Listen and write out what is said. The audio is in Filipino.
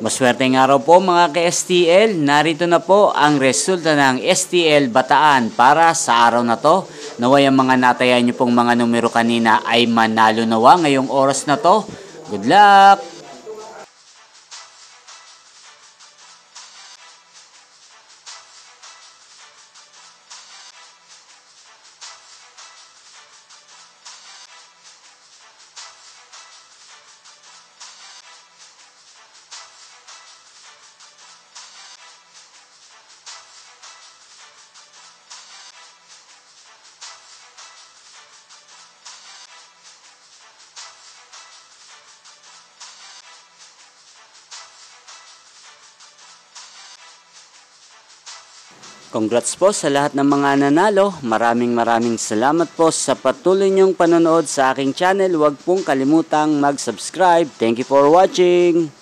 Maswerteng araw po mga ka-STL, narito na po ang resulta ng STL Bataan para sa araw na to. Naway ang mga natayan nyo pong mga numero kanina ay manalo nawa ngayong oras na to. Good luck! Congrats po sa lahat ng mga nanalo. Maraming salamat po sa patuloy niyong panonood sa aking channel. Huwag pong kalimutang mag-subscribe. Thank you for watching.